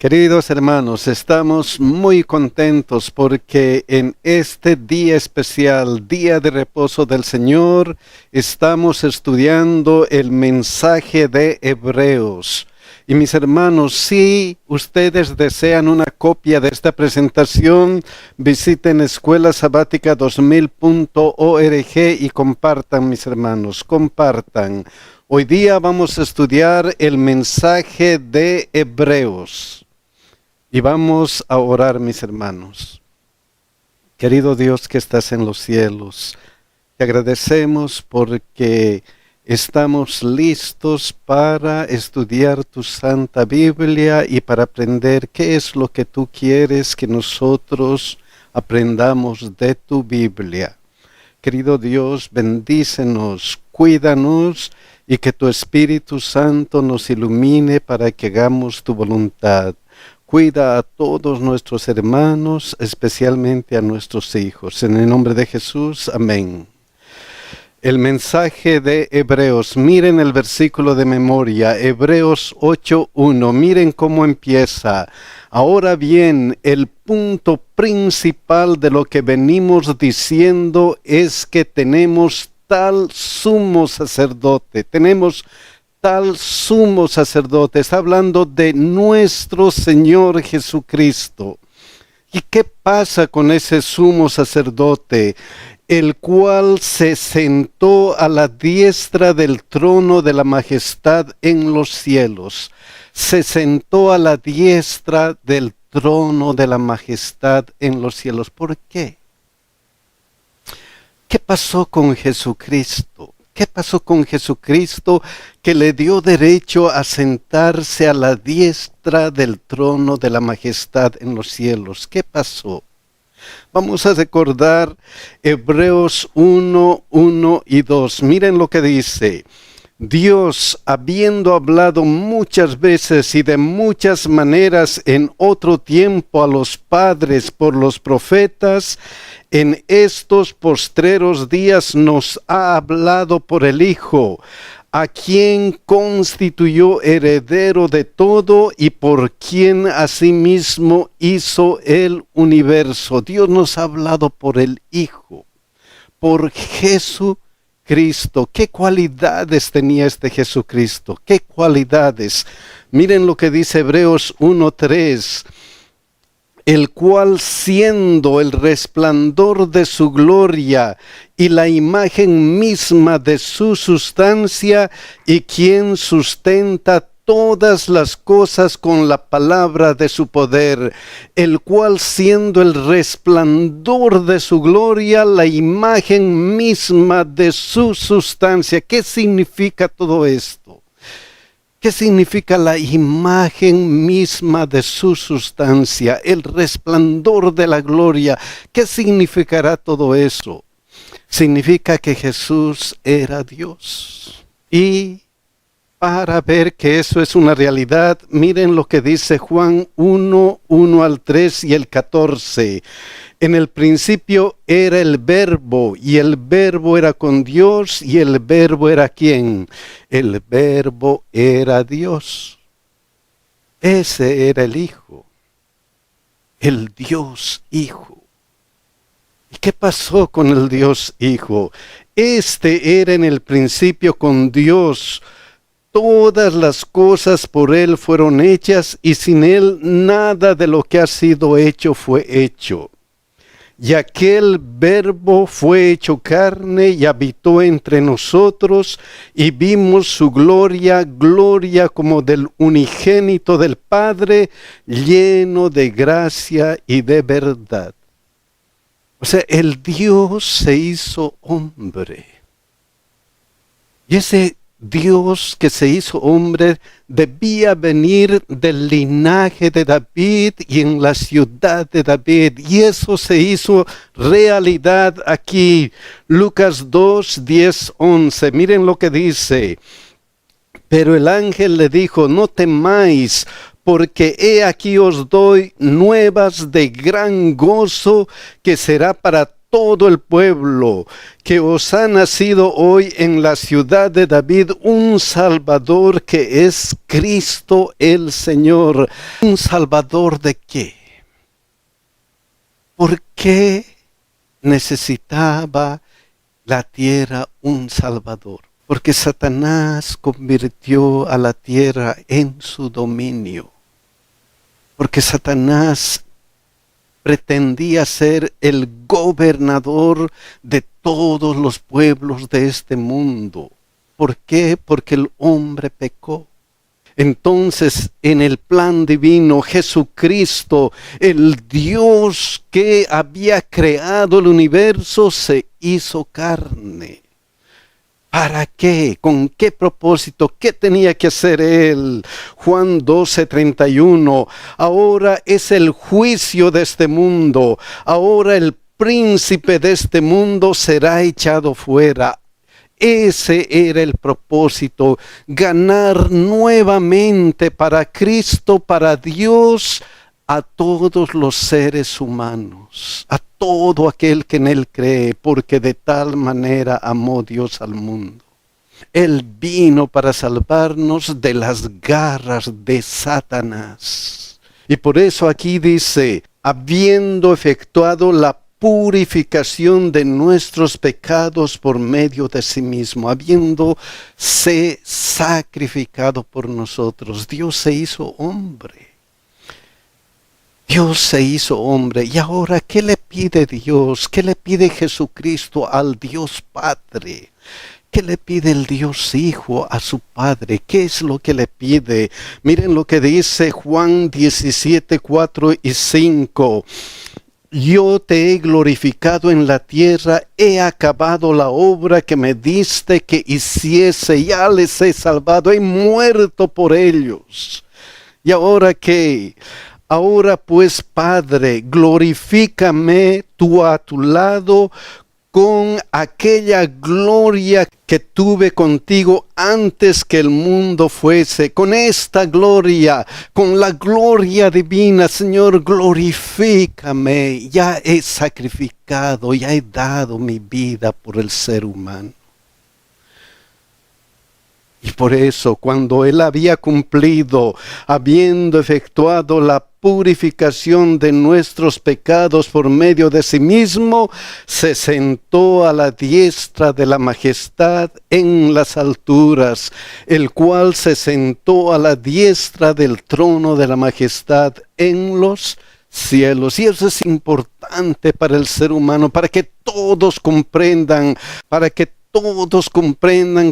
Queridos hermanos, estamos muy contentos porque en este día especial, día de reposo del Señor, estamos estudiando el mensaje de Hebreos. Y mis hermanos, si ustedes desean una copia de esta presentación, visiten escuelasabatica2000.org y compartan, mis hermanos, compartan. Hoy día vamos a estudiar el mensaje de Hebreos. Y vamos a orar, mis hermanos. Querido Dios que estás en los cielos, te agradecemos porque estamos listos para estudiar tu Santa Biblia y para aprender qué es lo que tú quieres que nosotros aprendamos de tu Biblia. Querido Dios, bendícenos, cuídanos y que tu Espíritu Santo nos ilumine para que hagamos tu voluntad. Cuida a todos nuestros hermanos, especialmente a nuestros hijos. En el nombre de Jesús, amén. El mensaje de Hebreos, miren el versículo de memoria, Hebreos 8:1, miren cómo empieza. Ahora bien, el punto principal de lo que venimos diciendo es que tenemos tal sumo sacerdote, tenemos tal sumo sacerdote, está hablando de nuestro Señor Jesucristo. ¿Y qué pasa con ese sumo sacerdote? El cual se sentó a la diestra del trono de la majestad en los cielos. Se sentó a la diestra del trono de la majestad en los cielos. ¿Por qué? ¿Qué pasó con Jesucristo? ¿Qué pasó con Jesucristo que le dio derecho a sentarse a la diestra del trono de la majestad en los cielos? ¿Qué pasó? Vamos a recordar Hebreos 1:1 y 2. Miren lo que dice. Dios, habiendo hablado muchas veces y de muchas maneras en otro tiempo a los padres por los profetas, en estos postreros días nos ha hablado por el Hijo, a quien constituyó heredero de todo y por quien asimismo hizo el universo. Dios nos ha hablado por el Hijo, por Jesucristo. ¿Qué cualidades tenía este Jesucristo? ¿Qué cualidades? Miren lo que dice Hebreos 1:3. El cual siendo el resplandor de su gloria y la imagen misma de su sustancia, y quien sustenta todas las cosas con la palabra de su poder, el cual siendo el resplandor de su gloria, la imagen misma de su sustancia. ¿Qué significa todo esto? ¿Qué significa la imagen misma de su sustancia? El resplandor de la gloria. ¿Qué significará todo eso? Significa que Jesús era Dios. Y para ver que eso es una realidad, miren lo que dice Juan 1:1-3 y el 14. En el principio era el Verbo, y el Verbo era con Dios, y el Verbo era ¿quién? El Verbo era Dios. Ese era el Hijo, el Dios Hijo. ¿Y qué pasó con el Dios Hijo? Este era en el principio con Dios. Todas las cosas por Él fueron hechas, y sin Él nada de lo que ha sido hecho fue hecho. Y aquel Verbo fue hecho carne y habitó entre nosotros, y vimos su gloria, gloria como del unigénito del Padre, lleno de gracia y de verdad. O sea, el Dios se hizo hombre. Y ese Dios que se hizo hombre debía venir del linaje de David y en la ciudad de David. Y eso se hizo realidad aquí. Lucas 2:10-11. Miren lo que dice. Pero el ángel le dijo, no temáis, porque he aquí os doy nuevas de gran gozo, que será para todo el pueblo que os ha nacido hoy en la ciudad de David un Salvador que es Cristo el Señor. ¿Un Salvador de qué? ¿Por qué necesitaba la tierra un Salvador? Porque Satanás convirtió a la tierra en su dominio. Porque Satanás pretendía ser el gobernador de todos los pueblos de este mundo. ¿Por qué? Porque el hombre pecó. Entonces, en el plan divino, Jesucristo, el Dios que había creado el universo, se hizo carne. ¿Para qué? ¿Con qué propósito? ¿Qué tenía que hacer Él? Juan 12:31. Ahora es el juicio de este mundo. Ahora el príncipe de este mundo será echado fuera. Ese era el propósito, ganar nuevamente para Cristo, para Dios, a todos los seres humanos, a todo aquel que en Él cree, porque de tal manera amó Dios al mundo. Él vino para salvarnos de las garras de Satanás. Y por eso aquí dice, habiendo efectuado la purificación de nuestros pecados por medio de sí mismo, habiéndose sacrificado por nosotros. Dios se hizo hombre. Dios se hizo hombre. Y ahora, ¿qué le pide Dios? ¿Qué le pide Jesucristo al Dios Padre? ¿Qué le pide el Dios Hijo a su Padre? ¿Qué es lo que le pide? Miren lo que dice Juan 17:4 y 5. Yo te he glorificado en la tierra, he acabado la obra que me diste que hiciese, ya les he salvado, he muerto por ellos. ¿Y ahora qué? Ahora pues, Padre, glorifícame tú a tu lado con aquella gloria que tuve contigo antes que el mundo fuese. Con esta gloria, con la gloria divina, Señor, glorifícame. Ya he sacrificado, ya he dado mi vida por el ser humano. Y por eso, cuando Él había cumplido, habiendo efectuado la purificación de nuestros pecados por medio de sí mismo, se sentó a la diestra de la majestad en las alturas, el cual se sentó a la diestra del trono de la majestad en los cielos. Y eso es importante para el ser humano, para que todos comprendan,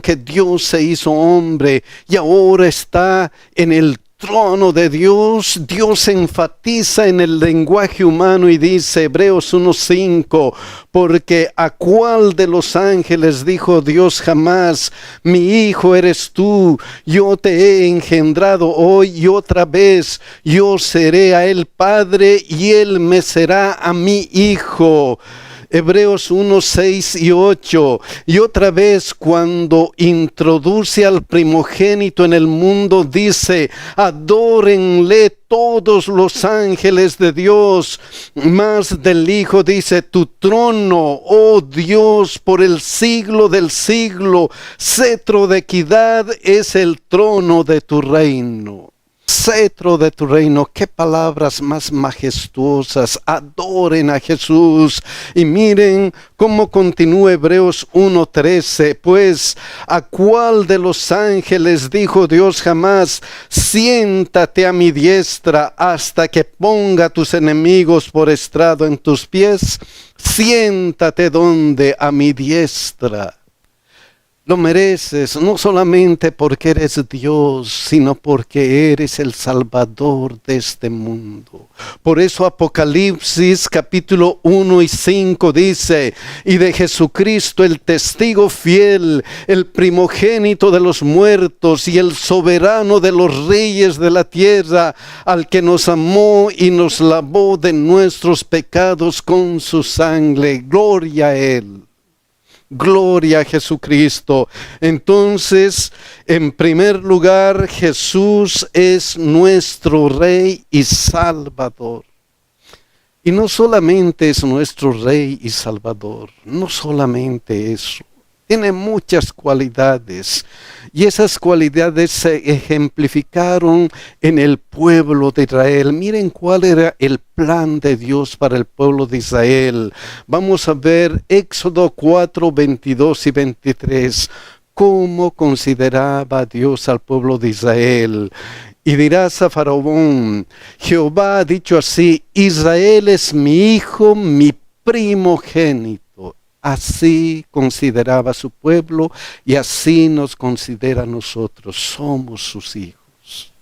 que Dios se hizo hombre y ahora está en el trono de Dios. Dios enfatiza en el lenguaje humano y dice, Hebreos 1:5, porque ¿a cuál de los ángeles dijo Dios jamás, mi hijo eres tú, yo te he engendrado hoy y otra vez, yo seré a él padre y él me será a mi hijo? Hebreos 1:6 y 8. Y otra vez, cuando introduce al primogénito en el mundo, dice, adórenle todos los ángeles de Dios. Más del Hijo dice, tu trono, oh Dios, por el siglo del siglo, cetro de equidad es el trono de tu reino. Cetro de tu reino. Qué palabras más majestuosas. Adoren a Jesús. Y miren cómo continúa Hebreos 1:13. Pues, ¿a cuál de los ángeles dijo Dios jamás, siéntate a mi diestra hasta que ponga tus enemigos por estrado en tus pies? Siéntate donde, a mi diestra. Lo mereces, no solamente porque eres Dios, sino porque eres el Salvador de este mundo. Por eso Apocalipsis capítulo 1 y 5 dice, y de Jesucristo el testigo fiel, el primogénito de los muertos y el soberano de los reyes de la tierra, al que nos amó y nos lavó de nuestros pecados con su sangre. Gloria a Él. Gloria a Jesucristo. Entonces, en primer lugar, Jesús es nuestro Rey y Salvador. Y no solamente es nuestro Rey y Salvador, no solamente eso. Tiene muchas cualidades y esas cualidades se ejemplificaron en el pueblo de Israel. Miren cuál era el plan de Dios para el pueblo de Israel. Vamos a ver Éxodo 4, 22 y 23. ¿Cómo consideraba Dios al pueblo de Israel? Y dirás a Faraón: Jehová ha dicho así, Israel es mi hijo, mi primogénito. Así consideraba a su pueblo y así nos considera a nosotros. Somos sus hijos.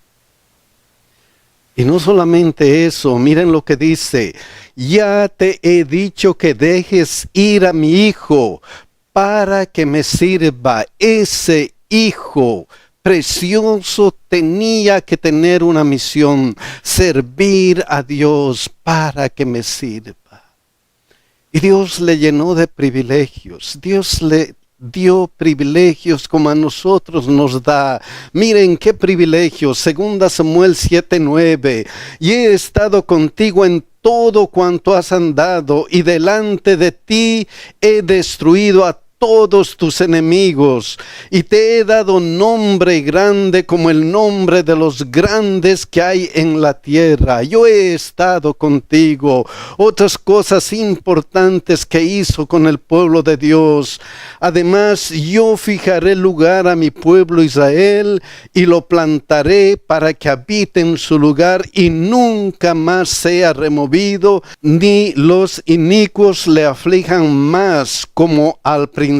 Y no solamente eso, miren lo que dice: ya te he dicho que dejes ir a mi hijo para que me sirva. Ese hijo precioso tenía que tener una misión: servir a Dios para que me sirva. Y Dios le llenó de privilegios. Dios le dio privilegios como a nosotros nos da. Miren qué privilegios. Segunda Samuel 7:9. Y he estado contigo en todo cuanto has andado, y delante de ti he destruido a todos tus enemigos, y te he dado nombre grande como el nombre de los grandes que hay en la tierra. Yo he estado contigo. Otras cosas importantes que hizo con el pueblo de Dios: además, yo fijaré lugar a mi pueblo Israel y lo plantaré para que habite en su lugar y nunca más sea removido, ni los inicuos le aflijan más, como al principio,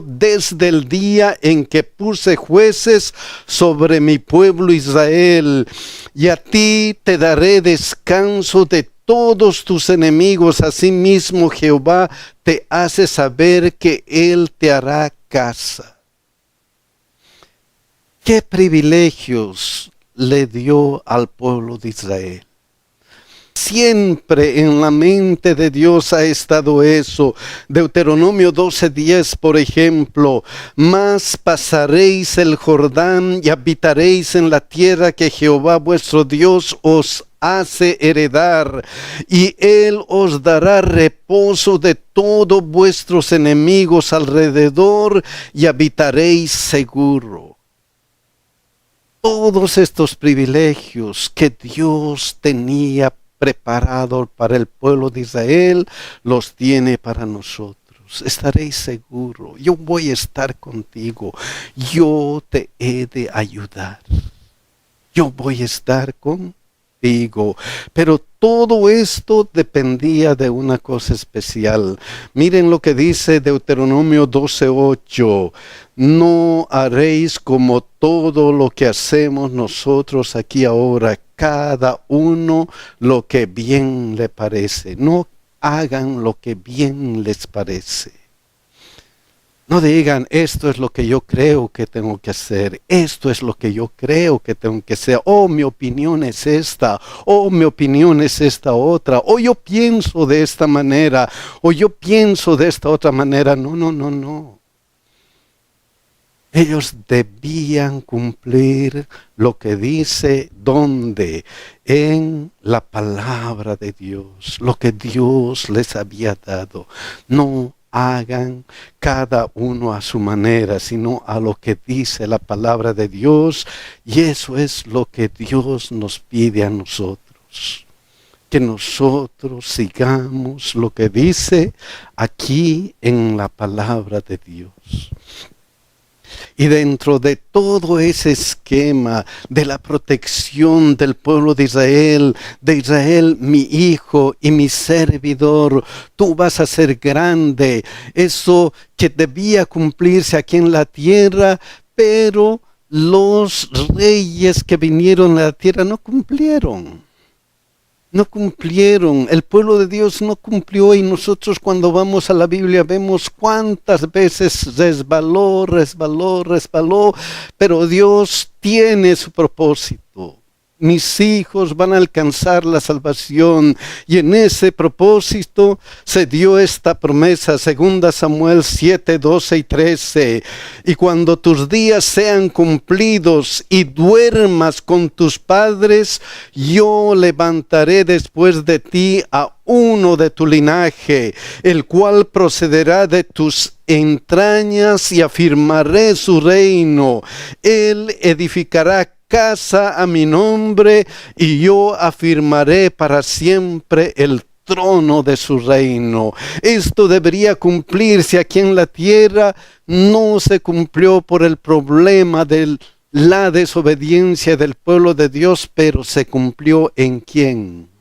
desde el día en que puse jueces sobre mi pueblo Israel. Y a ti te daré descanso de todos tus enemigos. Asimismo Jehová te hace saber que Él te hará casa. ¿Qué privilegios le dio al pueblo de Israel? Siempre en la mente de Dios ha estado eso. Deuteronomio 12:10, por ejemplo: mas pasaréis el Jordán y habitaréis en la tierra que Jehová vuestro Dios os hace heredar, y Él os dará reposo de todos vuestros enemigos alrededor, y habitaréis seguro. Todos estos privilegios que Dios tenía preparado para el pueblo de Israel, los tiene para nosotros. Estaréis seguro. Yo voy a estar contigo. Yo te he de ayudar. Yo voy a estar contigo. Pero todo esto dependía de una cosa especial. Miren lo que dice Deuteronomio 12:8. No haréis como todo lo que hacemos nosotros aquí ahora, cada uno lo que bien le parece. No hagan lo que bien les parece. No digan: esto es lo que yo creo que tengo que hacer, esto es lo que yo creo que tengo que hacer, oh, mi opinión es esta, oh, mi opinión es esta otra, o yo pienso de esta manera, o yo pienso de esta otra manera. No, no, no, no. Ellos debían cumplir lo que dice, ¿dónde? En la palabra de Dios, lo que Dios les había dado. No hagan cada uno a su manera, sino a lo que dice la palabra de Dios. Y eso es lo que Dios nos pide a nosotros. Que nosotros sigamos lo que dice aquí en la palabra de Dios. Y dentro de todo ese esquema de la protección del pueblo de Israel, mi hijo y mi servidor, tú vas a ser grande. Eso que debía cumplirse aquí en la tierra, pero los reyes que vinieron a la tierra no cumplieron. No cumplieron, el pueblo de Dios no cumplió, y nosotros cuando vamos a la Biblia vemos cuántas veces resbaló, pero Dios tiene su propósito. mis hijos van a alcanzar la salvación. Y en ese propósito se dio esta promesa, 2 Samuel 7, 12 y 13. Y cuando tus días sean cumplidos y duermas con tus padres, yo levantaré después de ti a uno de tu linaje, el cual procederá de tus entrañas, y afirmaré su reino. Él edificará casa a mi nombre, y yo afirmaré para siempre el trono de su reino. Esto debería cumplirse aquí en la tierra. No se cumplió por el problema de la desobediencia del pueblo de Dios, pero se cumplió ¿en quién?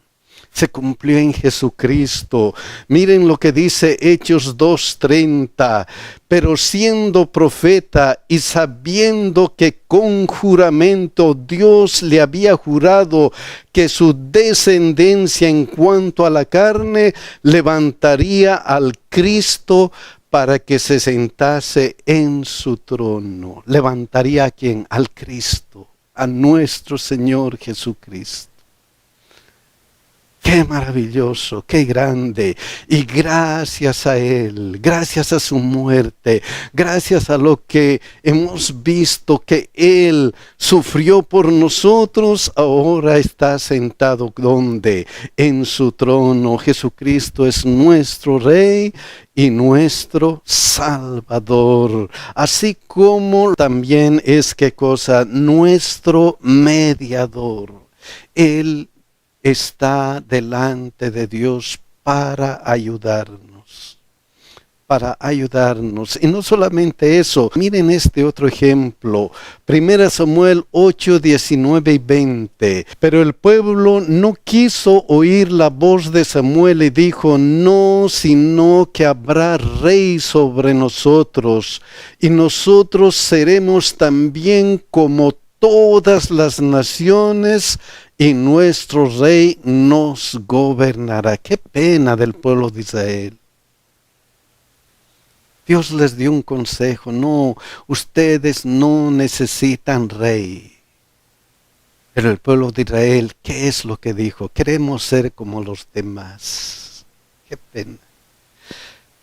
Se cumplió en Jesucristo. Miren lo que dice Hechos 2:30. Pero siendo profeta y sabiendo que con juramento Dios le había jurado que su descendencia en cuanto a la carne levantaría al Cristo para que se sentase en su trono. ¿Levantaría a quién? Al Cristo, a nuestro Señor Jesucristo. Qué maravilloso, qué grande. Y gracias a Él, gracias a su muerte, gracias a lo que hemos visto que Él sufrió por nosotros, ahora está sentado ¿dónde? En su trono. Jesucristo es nuestro Rey y nuestro Salvador. Así como también es, ¿qué cosa? Nuestro mediador. Él está delante de Dios para ayudarnos. Para ayudarnos. Y no solamente eso, miren este otro ejemplo. 1 Samuel 8, 19 y 20. Pero el pueblo no quiso oír la voz de Samuel y dijo: no, sino que habrá rey sobre nosotros, y nosotros seremos también como todas las naciones, y nuestro rey nos gobernará. Qué pena del pueblo de Israel. Dios les dio un consejo: no, ustedes no necesitan rey. Pero el pueblo de Israel, ¿qué es lo que dijo? Queremos ser como los demás. Qué pena.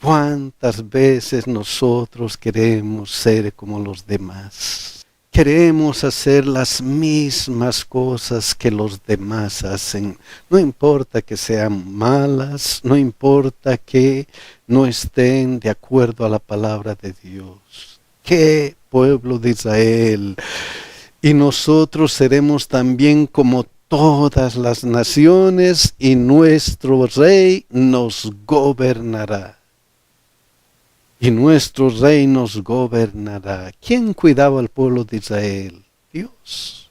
¿Cuántas veces nosotros queremos ser como los demás? Queremos hacer las mismas cosas que los demás hacen. No importa que sean malas, no importa que no estén de acuerdo a la palabra de Dios. ¡Qué pueblo de Israel! Y nosotros seremos también como todas las naciones, y nuestro rey nos gobernará. Y nuestro rey nos gobernará. ¿Quién cuidaba al pueblo de Israel? Dios.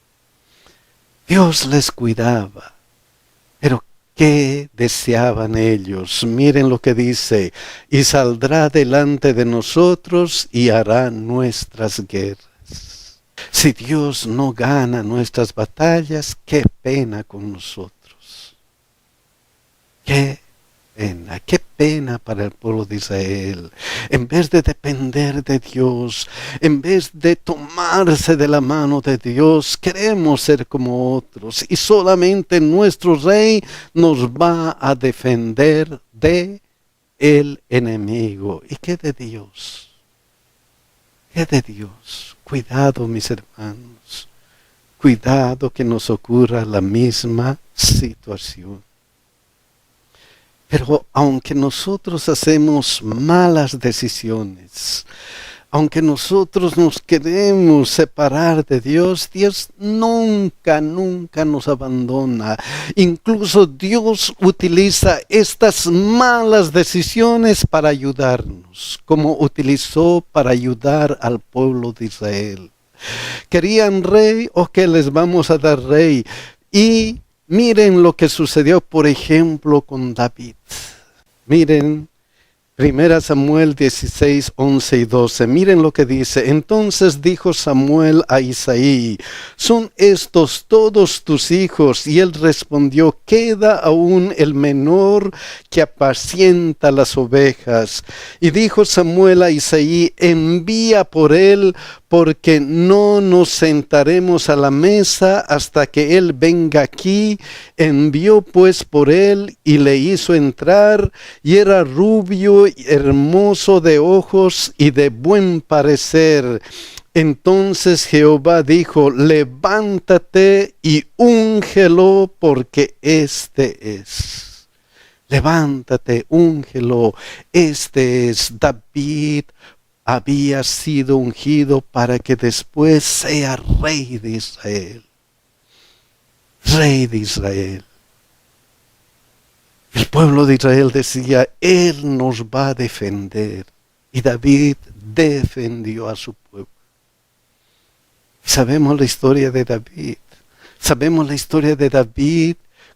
Dios les cuidaba. Pero ¿qué deseaban ellos? Miren lo que dice: y saldrá delante de nosotros y hará nuestras guerras. Si Dios no gana nuestras batallas, qué pena con nosotros. Qué pena para el pueblo de Israel. En vez de depender de Dios, en vez de tomarse de la mano de Dios, queremos ser como otros. Y solamente nuestro Rey nos va a defender de el enemigo. ¿Y qué de Dios? ¿Qué de Dios? Cuidado, mis hermanos. Cuidado que nos ocurra la misma situación. Pero aunque nosotros hacemos malas decisiones, aunque nosotros nos queremos separar de Dios, Dios nunca nos abandona. Incluso Dios utiliza estas malas decisiones para ayudarnos, como utilizó para ayudar al pueblo de Israel. ¿Querían rey? ¿O qué les vamos a dar rey? Y miren lo que sucedió, por ejemplo, con David. Miren, 1 Samuel 16, 11 y 12. Miren lo que dice. Entonces dijo Samuel a Isaí: ¿son estos todos tus hijos? Y él respondió: queda aún el menor que apacienta las ovejas. Y dijo Samuel a Isaí: envía por él, porque no nos sentaremos a la mesa hasta que él venga aquí. Envió pues por él y le hizo entrar, y era rubio, hermoso de ojos y de buen parecer. Entonces Jehová dijo: levántate y úngelo, porque este es. Levántate, úngelo, este es. David había sido ungido para que después sea rey de Israel. Rey de Israel. El pueblo de Israel decía: él nos va a defender. Y David defendió a su pueblo. Sabemos la historia de David. Sabemos la historia de David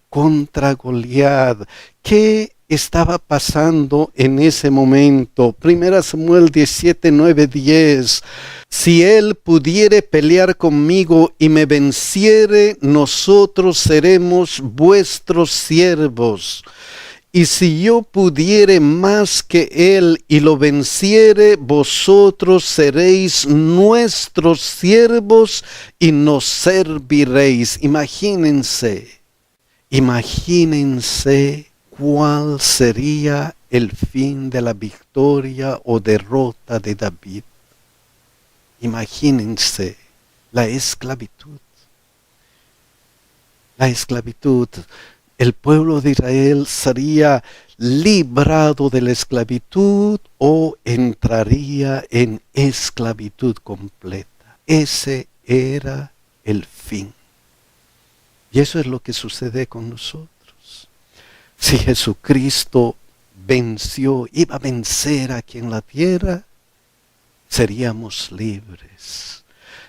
contra Goliat. ¿Qué estaba pasando en ese momento? 1 Samuel 17, 9, 10. Si él pudiere pelear conmigo y me venciere, nosotros seremos vuestros siervos. Y si yo pudiere más que él y lo venciere, vosotros seréis nuestros siervos y nos serviréis. Imagínense cuál sería el fin de la victoria o derrota de David. Imagínense la esclavitud. La esclavitud. El pueblo de Israel sería librado de la esclavitud o entraría en esclavitud completa. Ese era el fin. Y eso es lo que sucede con nosotros. Si Jesucristo venció, iba a vencer aquí en la tierra, seríamos libres.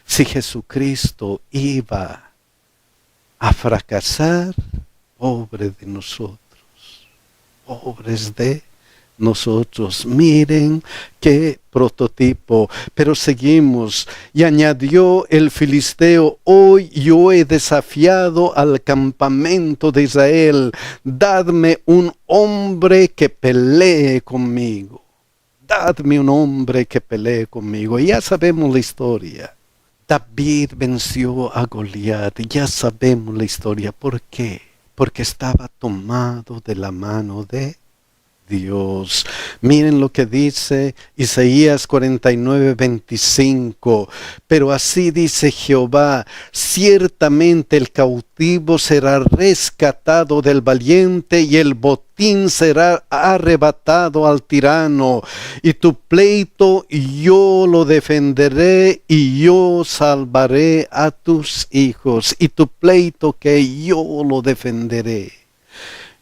Si Jesucristo iba a fracasar, pobre de nosotros, pobres de nosotros. Miren qué prototipo. Pero seguimos. Y añadió el filisteo: hoy yo he desafiado al campamento de Israel. Dadme un hombre que pelee conmigo. Dadme un hombre que pelee conmigo. Y ya sabemos la historia. David venció a Goliat. Ya sabemos la historia. ¿Por qué? Porque estaba tomado de la mano de Dios. Miren lo que dice Isaías 49, 25. Pero así dice Jehová: ciertamente el cautivo será rescatado del valiente, y el botín será arrebatado al tirano. Y tu pleito yo lo defenderé, y yo salvaré a tus hijos. Y tu pleito que yo lo defenderé.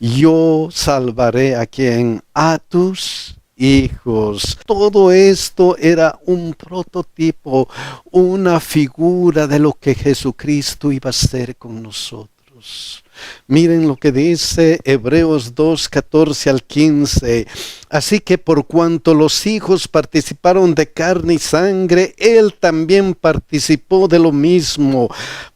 Yo salvaré a quien, a tus hijos. Todo esto era un prototipo, una figura de lo que Jesucristo iba a hacer con nosotros. Miren lo que dice Hebreos 2, 14 al 15. Así que por cuanto los hijos participaron de carne y sangre, él también participó de lo mismo,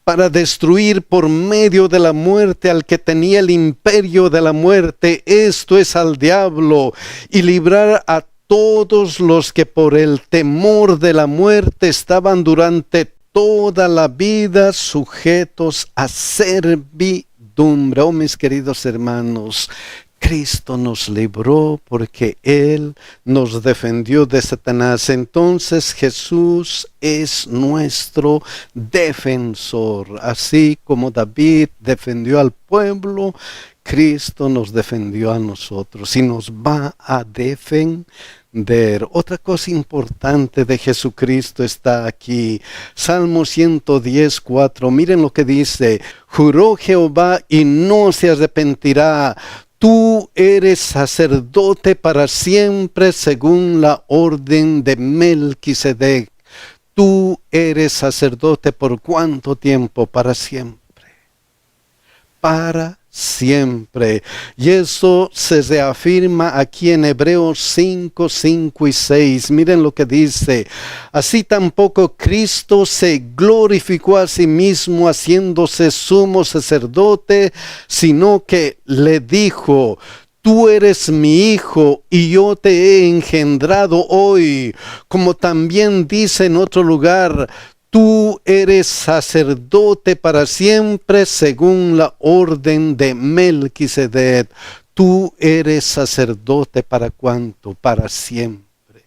para destruir por medio de la muerte al que tenía el imperio de la muerte, esto es, al diablo, y librar a todos los que por el temor de la muerte estaban durante toda la vida sujetos a servidumbre. Oh, mis queridos hermanos, Cristo nos libró porque Él nos defendió de Satanás. Entonces Jesús es nuestro defensor. Así como David defendió al pueblo, Cristo nos defendió a nosotros y nos va a defender. Otra cosa importante de Jesucristo está aquí. Salmo 110, 4. Miren lo que dice: juró Jehová y no se arrepentirá. Tú eres sacerdote para siempre según la orden de Melquisedec. Tú eres sacerdote ¿por cuánto tiempo? Para siempre. Para siempre. Y eso se reafirma aquí en Hebreos 5, 5 y 6. Miren lo que dice: así tampoco Cristo se glorificó a sí mismo haciéndose sumo sacerdote, sino que le dijo: tú eres mi hijo y yo te he engendrado hoy. Como también dice en otro lugar, tú eres sacerdote para siempre según la orden de Melquisedec. Tú eres sacerdote para cuánto, para siempre.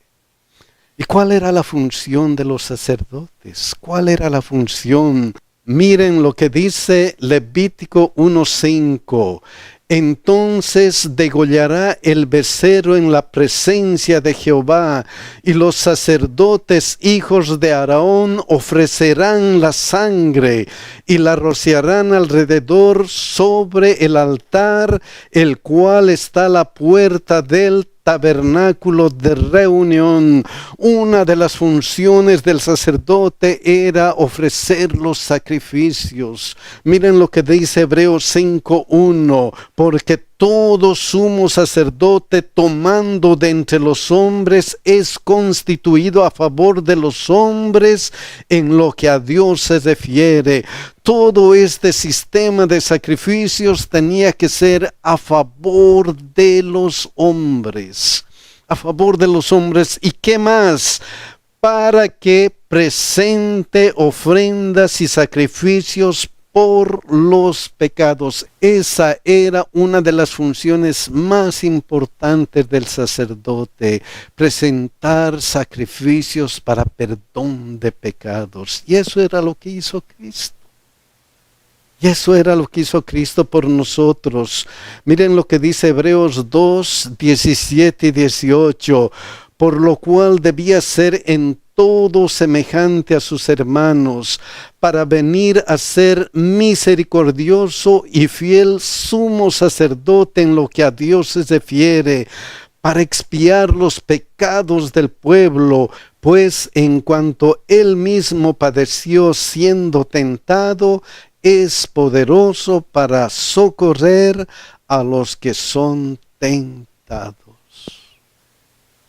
¿Y cuál era la función de los sacerdotes? ¿Cuál era la función? Miren lo que dice Levítico 1:5. Entonces degollará el becerro en la presencia de Jehová, y los sacerdotes hijos de Aarón ofrecerán la sangre y la rociarán alrededor sobre el altar, el cual está a la puerta del tabernáculo de reunión. Una de las funciones del sacerdote era ofrecer los sacrificios. Miren lo que dice Hebreos 5:1, porque todo sumo sacerdote tomando de entre los hombres es constituido a favor de los hombres en lo que a Dios se refiere. Todo este sistema de sacrificios tenía que ser a favor de los hombres. A favor de los hombres. ¿Y qué más? Para que presente ofrendas y sacrificios por los pecados. Esa era una de las funciones más importantes del sacerdote, presentar sacrificios para perdón de pecados. Y eso era lo que hizo Cristo. Y eso era lo que hizo Cristo por nosotros. Miren lo que dice Hebreos 2:17 y 18. Por lo cual debía ser en todo semejante a sus hermanos, para venir a ser misericordioso y fiel sumo sacerdote en lo que a Dios se refiere, para expiar los pecados del pueblo, pues en cuanto él mismo padeció siendo tentado, es poderoso para socorrer a los que son tentados.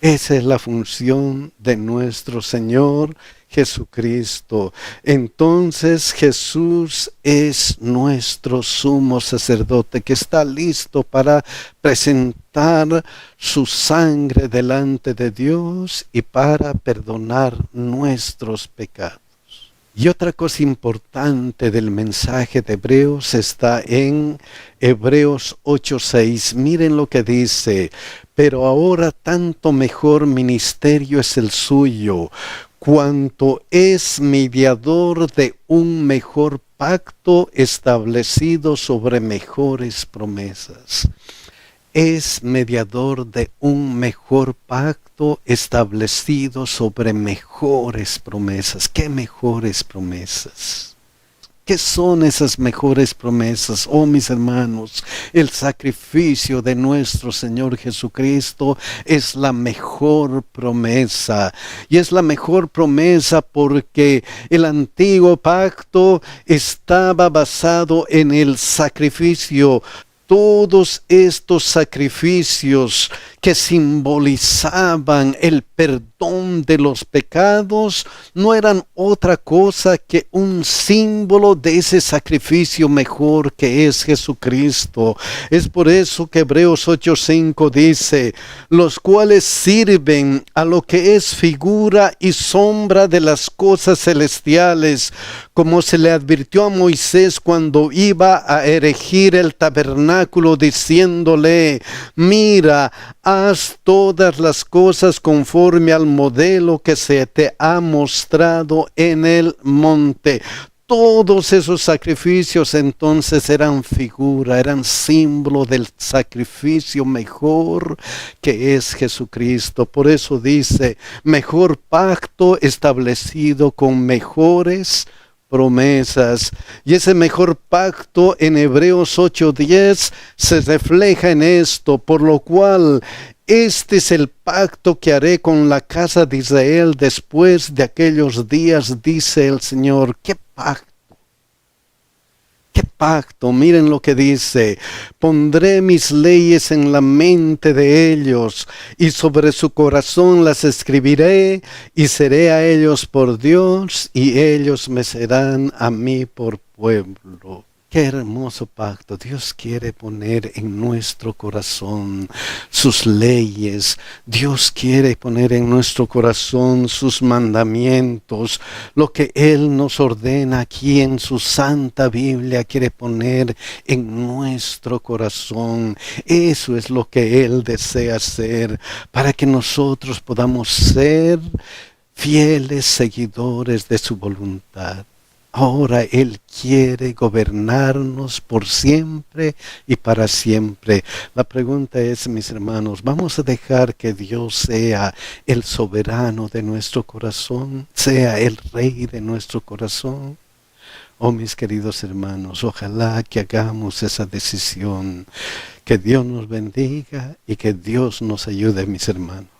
Esa es la función de nuestro Señor Jesucristo. Entonces Jesús es nuestro sumo sacerdote que está listo para presentar su sangre delante de Dios y para perdonar nuestros pecados. Y otra cosa importante del mensaje de Hebreos está en Hebreos 8:6. Miren lo que dice: pero ahora tanto mejor ministerio es el suyo, cuanto es mediador de un mejor pacto establecido sobre mejores promesas. Es mediador de un mejor pacto establecido sobre mejores promesas. ¿Qué mejores promesas? ¿Qué son esas mejores promesas? Oh, mis hermanos, el sacrificio de nuestro Señor Jesucristo es la mejor promesa. Y es la mejor promesa porque el antiguo pacto estaba basado en el sacrificio. Todos estos sacrificios que simbolizaban el perdón de los pecados no eran otra cosa que un símbolo de ese sacrificio mejor que es Jesucristo. Es por eso que Hebreos 8:5 dice: los cuales sirven a lo que es figura y sombra de las cosas celestiales, como se le advirtió a Moisés cuando iba a erigir el tabernáculo, diciéndole: mira, haz todas las cosas conforme al modelo que se te ha mostrado en el monte. Todos esos sacrificios entonces eran figura, eran símbolo del sacrificio mejor que es Jesucristo. Por eso dice: mejor pacto establecido con mejores promesas. Y ese mejor pacto en Hebreos 8:10 se refleja en esto: por lo cual este es el pacto que haré con la casa de Israel después de aquellos días, dice el Señor. ¿Qué pacto? ¿Qué pacto? Miren lo que dice: pondré mis leyes en la mente de ellos, y sobre su corazón las escribiré, y seré a ellos por Dios, y ellos me serán a mí por pueblo. Qué hermoso pacto. Dios quiere poner en nuestro corazón sus leyes. Dios quiere poner en nuestro corazón sus mandamientos. Lo que Él nos ordena aquí en su Santa Biblia quiere poner en nuestro corazón. Eso es lo que Él desea hacer para que nosotros podamos ser fieles seguidores de su voluntad. Ahora Él quiere gobernarnos por siempre y para siempre. La pregunta es, mis hermanos, ¿vamos a dejar que Dios sea el soberano de nuestro corazón? ¿Sea el rey de nuestro corazón? Oh, mis queridos hermanos, ojalá que hagamos esa decisión. Que Dios nos bendiga y que Dios nos ayude, mis hermanos.